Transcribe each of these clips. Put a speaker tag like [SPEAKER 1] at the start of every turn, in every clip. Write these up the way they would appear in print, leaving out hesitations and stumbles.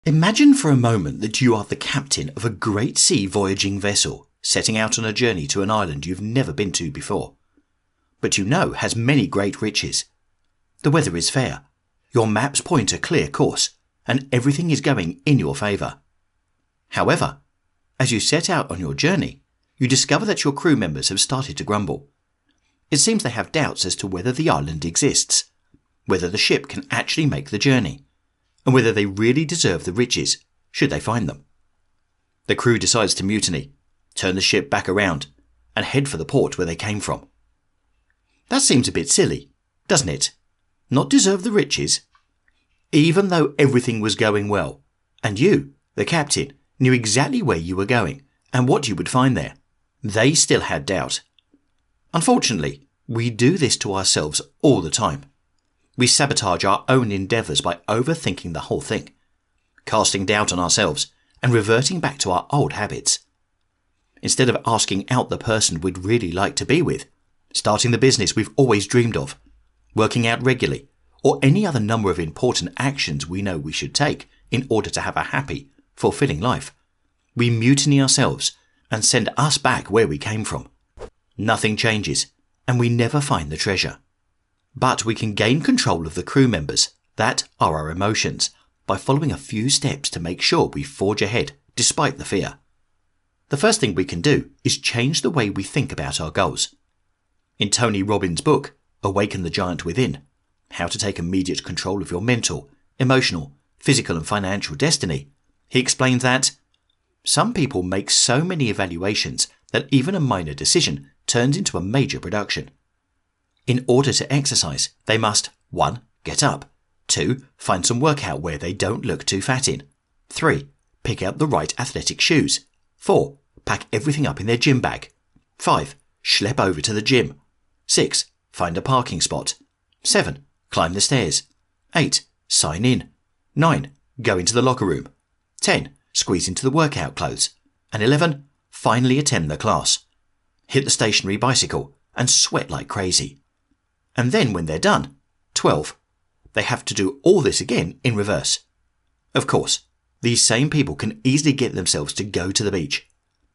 [SPEAKER 1] Imagine for a moment that you are the captain of a great sea voyaging vessel, setting out on a journey to an island you've never been to before, but you know has many great riches. The weather is fair, your maps point a clear course, and everything is going in your favour. However, as you set out on your journey, you discover that your crew members have started to grumble. It seems they have doubts as to whether the island exists, whether the ship can actually make the journey, and whether they really deserve the riches, should they find them. The crew decides to mutiny, turn the ship back around, and head for the port where they came from. That seems a bit silly, doesn't it? Not deserve the riches? Even though everything was going well, and you, the captain, knew exactly where you were going and what you would find there, they still had doubt. Unfortunately, we do this to ourselves all the time. We sabotage our own endeavours by overthinking the whole thing, casting doubt on ourselves and reverting back to our old habits. Instead of asking out the person we'd really like to be with, starting the business we've always dreamed of, working out regularly, or any other number of important actions we know we should take in order to have a happy, fulfilling life, we mutiny ourselves and send us back where we came from. Nothing changes, and we never find the treasure. But we can gain control of the crew members, that are our emotions, by following a few steps to make sure we forge ahead despite the fear. The first thing we can do is change the way we think about our goals. In Tony Robbins' book, Awaken the Giant Within, How to Take Immediate Control of Your Mental, Emotional, Physical and Financial Destiny, he explains that some people make so many evaluations that even a minor decision turns into a major production. In order to exercise, they must 1. Get up, 2. Find some workout where they don't look too fat in, 3. Pick out the right athletic shoes, 4. Pack everything up in their gym bag, 5. Schlep over to the gym, 6. Find a parking spot, 7. Climb the stairs, 8. Sign in, 9. Go into the locker room, 10. Squeeze into the workout clothes, and 11. Finally attend the class. Hit the stationary bicycle and sweat like crazy. And then when they're done, 12. They have to do all this again in reverse. Of course, these same people can easily get themselves to go to the beach.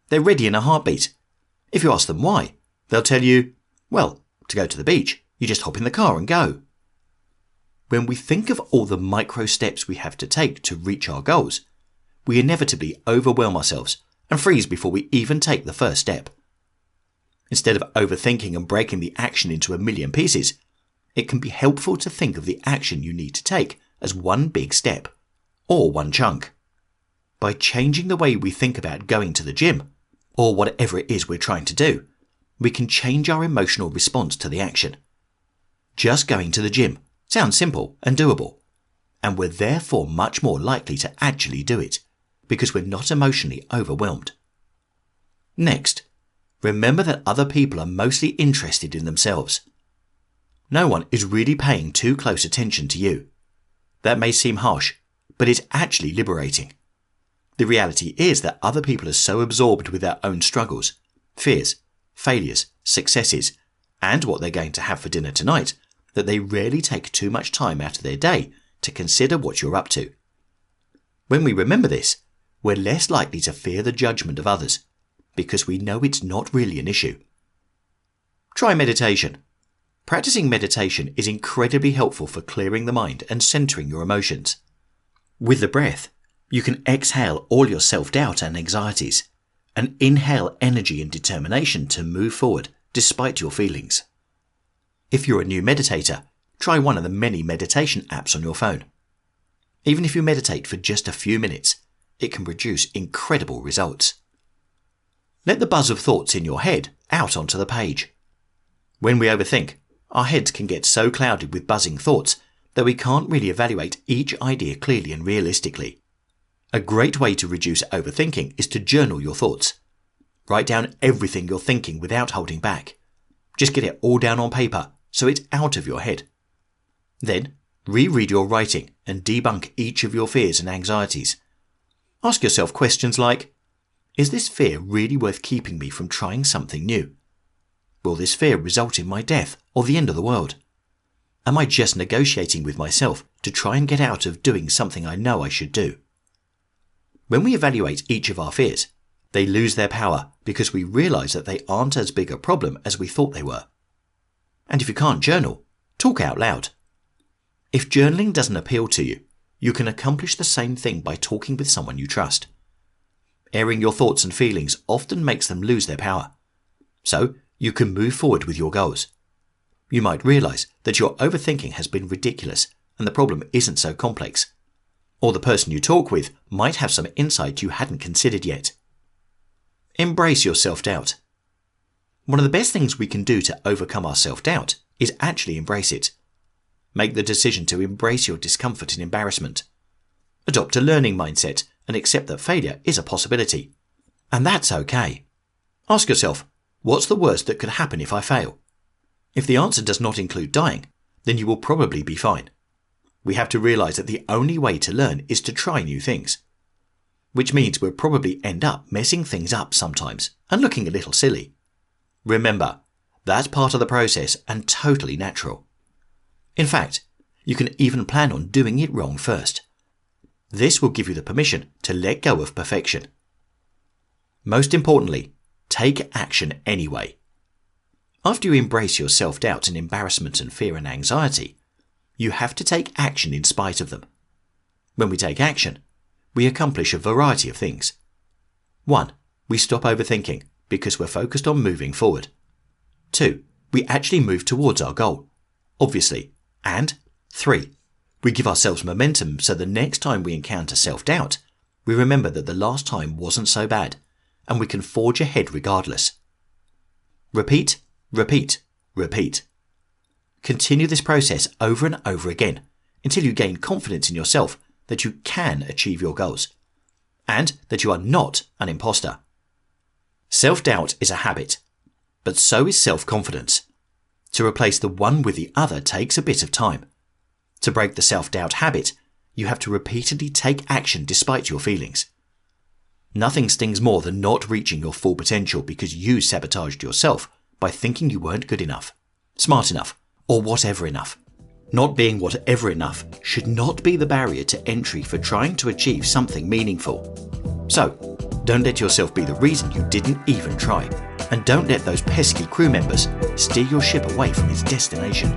[SPEAKER 1] They're ready in a heartbeat. If you ask them why, they'll tell you, well, to go to the beach, you just hop in the car and go. When we think of all the micro steps we have to take to reach our goals, we inevitably overwhelm ourselves and freeze before we even take the first step. Instead of overthinking and breaking the action into a million pieces, it can be helpful to think of the action you need to take as one big step, or one chunk. By changing the way we think about going to the gym, or whatever it is we're trying to do, we can change our emotional response to the action. Just going to the gym sounds simple and doable, and we're therefore much more likely to actually do it, because we're not emotionally overwhelmed. Next, remember that other people are mostly interested in themselves. No one is really paying too close attention to you. That may seem harsh, but it's actually liberating. The reality is that other people are so absorbed with their own struggles, fears, failures, successes, and what they're going to have for dinner tonight, that they rarely take too much time out of their day to consider what you're up to. When we remember this, we're less likely to fear the judgment of others, because we know it's not really an issue. Try meditation. Practicing meditation is incredibly helpful for clearing the mind and centering your emotions. With the breath, you can exhale all your self-doubt and anxieties, and inhale energy and determination to move forward despite your feelings. If you're a new meditator, try one of the many meditation apps on your phone. Even if you meditate for just a few minutes, it can produce incredible results. Let the buzz of thoughts in your head out onto the page. When we overthink, our heads can get so clouded with buzzing thoughts that we can't really evaluate each idea clearly and realistically. A great way to reduce overthinking is to journal your thoughts. Write down everything you're thinking without holding back. Just get it all down on paper so it's out of your head. Then, reread your writing and debunk each of your fears and anxieties. Ask yourself questions like, is this fear really worth keeping me from trying something new? Will this fear result in my death or the end of the world? Am I just negotiating with myself to try and get out of doing something I know I should do? When we evaluate each of our fears, they lose their power because we realize that they aren't as big a problem as we thought they were. And if you can't journal, talk out loud. If journaling doesn't appeal to you, you can accomplish the same thing by talking with someone you trust. Airing your thoughts and feelings often makes them lose their power. So you can move forward with your goals. You might realize that your overthinking has been ridiculous and the problem isn't so complex. Or the person you talk with might have some insight you hadn't considered yet. Embrace your self-doubt. One of the best things we can do to overcome our self-doubt is actually embrace it. Make the decision to embrace your discomfort and embarrassment. Adopt a learning mindset and accept that failure is a possibility. And that's okay. Ask yourself, what's the worst that could happen if I fail? If the answer does not include dying, then you will probably be fine. We have to realize that the only way to learn is to try new things. Which means we'll probably end up messing things up sometimes and looking a little silly. Remember, that's part of the process and totally natural. In fact, you can even plan on doing it wrong first. This will give you the permission to let go of perfection. Most importantly, take action anyway. After you embrace your self-doubt and embarrassment and fear and anxiety, you have to take action in spite of them. When we take action, we accomplish a variety of things. 1. We stop overthinking because we're focused on moving forward. 2. We actually move towards our goal, obviously. And 3. We give ourselves momentum so the next time we encounter self-doubt, we remember that the last time wasn't so bad and we can forge ahead regardless. Repeat, repeat, repeat. Continue this process over and over again until you gain confidence in yourself that you can achieve your goals and that you are not an imposter. Self-doubt is a habit, but so is self-confidence. To replace the one with the other takes a bit of time. To break the self-doubt habit, you have to repeatedly take action despite your feelings. Nothing stings more than not reaching your full potential because you sabotaged yourself by thinking you weren't good enough, smart enough, or whatever enough. Not being whatever enough should not be the barrier to entry for trying to achieve something meaningful. So, don't let yourself be the reason you didn't even try, and don't let those pesky crew members steer your ship away from its destination.